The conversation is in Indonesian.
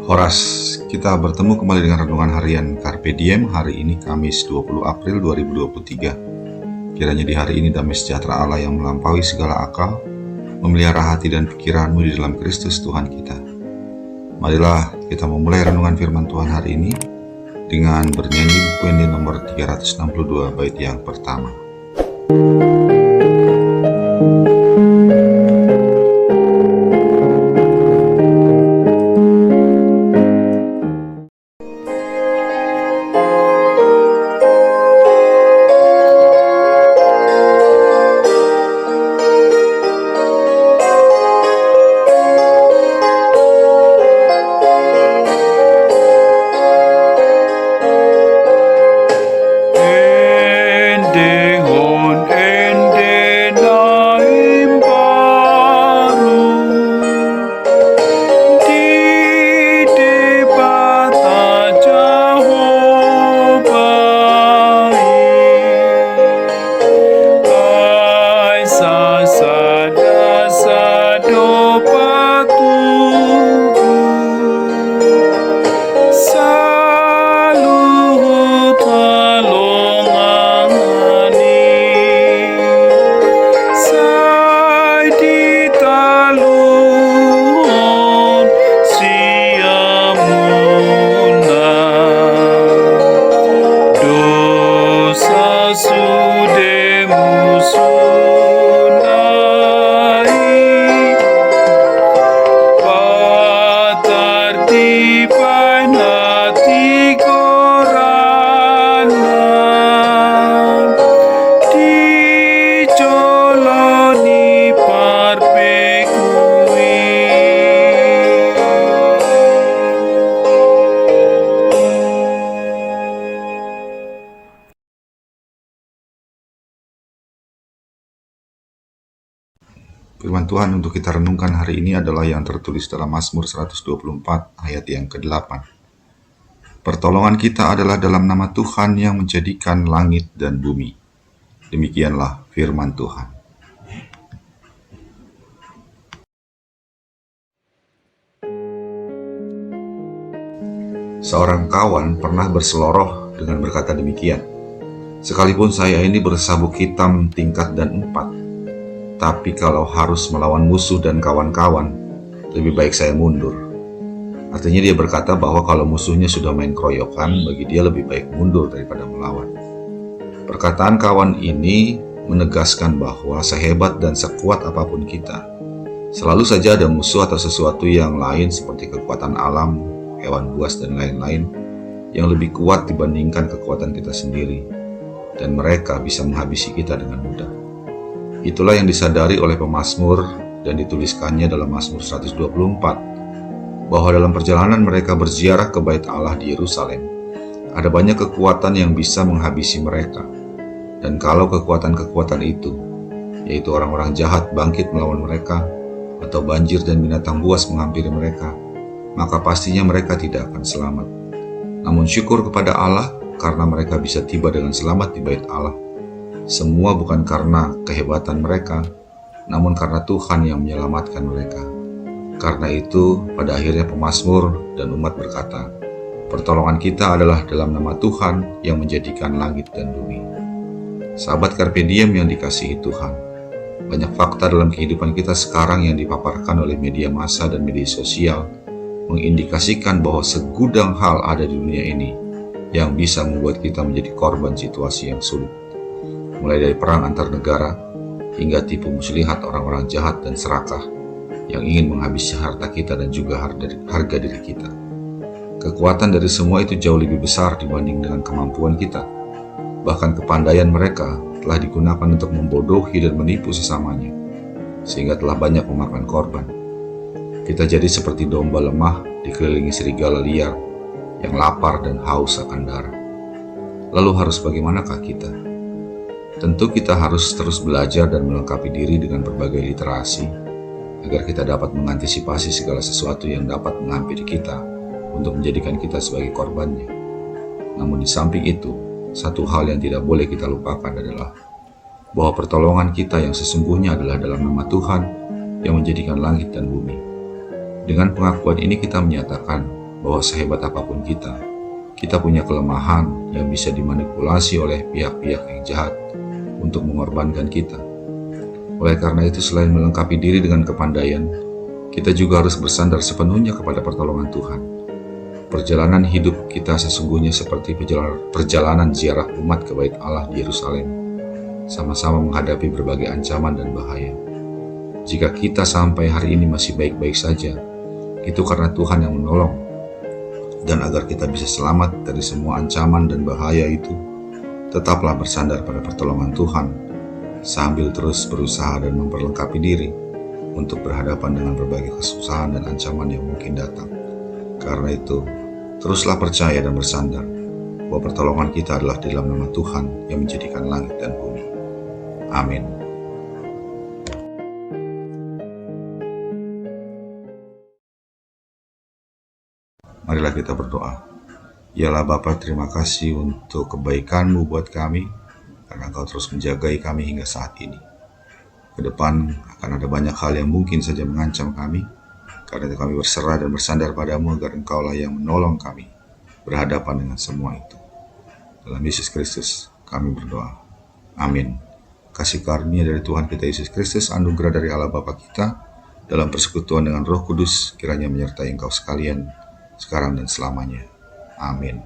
Horas, kita bertemu kembali dengan renungan harian Carpe Diem hari ini Kamis 20 April 2023. Kiranya di hari ini damai sejahtera Allah yang melampaui segala akal, memelihara hati dan pikiranmu di dalam Kristus Tuhan kita. Marilah kita memulai renungan firman Tuhan hari ini dengan bernyanyi pujian nomor 362 bait yang pertama. Firman Tuhan untuk kita renungkan hari ini adalah yang tertulis dalam Mazmur 124 ayat yang ke-8. Pertolongan kita adalah dalam nama Tuhan yang menjadikan langit dan bumi. Demikianlah firman Tuhan. Seorang kawan pernah berseloroh dengan berkata demikian, "Sekalipun saya ini bersabuk hitam tingkat dan 4, tapi kalau harus melawan musuh dan kawan-kawan, lebih baik saya mundur." Artinya dia berkata bahwa kalau musuhnya sudah main keroyokan, bagi dia lebih baik mundur daripada melawan. Perkataan kawan ini menegaskan bahwa sehebat dan sekuat apapun kita, selalu saja ada musuh atau sesuatu yang lain seperti kekuatan alam, hewan buas dan lain-lain yang lebih kuat dibandingkan kekuatan kita sendiri, dan mereka bisa menghabisi kita dengan mudah. Itulah yang disadari oleh pemazmur dan dituliskannya dalam Mazmur 124, bahwa dalam perjalanan mereka berziarah ke Bait Allah di Yerusalem, ada banyak kekuatan yang bisa menghabisi mereka. Dan kalau kekuatan-kekuatan itu, yaitu orang-orang jahat bangkit melawan mereka, atau banjir dan binatang buas menghampiri mereka, maka pastinya mereka tidak akan selamat. Namun syukur kepada Allah karena mereka bisa tiba dengan selamat di Bait Allah. Semua bukan karena kehebatan mereka, namun karena Tuhan yang menyelamatkan mereka. Karena itu, pada akhirnya pemazmur dan umat berkata, pertolongan kita adalah dalam nama Tuhan yang menjadikan langit dan bumi. Sahabat Carpe Diem yang dikasihi Tuhan, banyak fakta dalam kehidupan kita sekarang yang dipaparkan oleh media massa dan media sosial mengindikasikan bahwa segudang hal ada di dunia ini yang bisa membuat kita menjadi korban situasi yang sulit. Mulai dari perang antar negara, hingga tipu muslihat orang-orang jahat dan serakah yang ingin menghabisi harta kita dan juga harga diri kita. Kekuatan dari semua itu jauh lebih besar dibanding dengan kemampuan kita. Bahkan kepandaian mereka telah digunakan untuk membodohi dan menipu sesamanya, sehingga telah banyak memakan korban. Kita jadi seperti domba lemah dikelilingi serigala liar yang lapar dan haus akan darah. Lalu harus bagaimanakah kita? Tentu kita harus terus belajar dan melengkapi diri dengan berbagai literasi, agar kita dapat mengantisipasi segala sesuatu yang dapat menghampiri kita untuk menjadikan kita sebagai korbannya. Namun di samping itu, satu hal yang tidak boleh kita lupakan adalah bahwa pertolongan kita yang sesungguhnya adalah dalam nama Tuhan yang menjadikan langit dan bumi. Dengan pengakuan ini kita menyatakan bahwa sehebat apapun kita punya kelemahan yang bisa dimanipulasi oleh pihak-pihak yang jahat untuk mengorbankan kita. Oleh karena itu, selain melengkapi diri dengan kepandaian, kita juga harus bersandar sepenuhnya kepada pertolongan Tuhan. Perjalanan hidup kita sesungguhnya seperti perjalanan ziarah umat ke Bait Allah di Yerusalem, sama-sama menghadapi berbagai ancaman dan bahaya. Jika kita sampai hari ini masih baik-baik saja, itu karena Tuhan yang menolong. Dan agar kita bisa selamat dari semua ancaman dan bahaya itu, tetaplah bersandar pada pertolongan Tuhan, sambil terus berusaha dan memperlengkapi diri untuk berhadapan dengan berbagai kesusahan dan ancaman yang mungkin datang. Karena itu, teruslah percaya dan bersandar bahwa pertolongan kita adalah di dalam nama Tuhan yang menjadikan langit dan bumi. Amin. Marilah kita berdoa. Yalah Bapa, terima kasih untuk kebaikan-Mu buat kami, karena Engkau terus menjagai kami hingga saat ini. Ke depan akan ada banyak hal yang mungkin saja mengancam kami, karena itu kami berserah dan bersandar padamu agar Engkaulah yang menolong kami berhadapan dengan semua itu. Dalam Yesus Kristus kami berdoa. Amin. Kasih karunia dari Tuhan kita Yesus Kristus, anugerah dari Allah Bapa kita, dalam persekutuan dengan Roh Kudus, kiranya menyertai engkau sekalian, sekarang dan selamanya. Amin.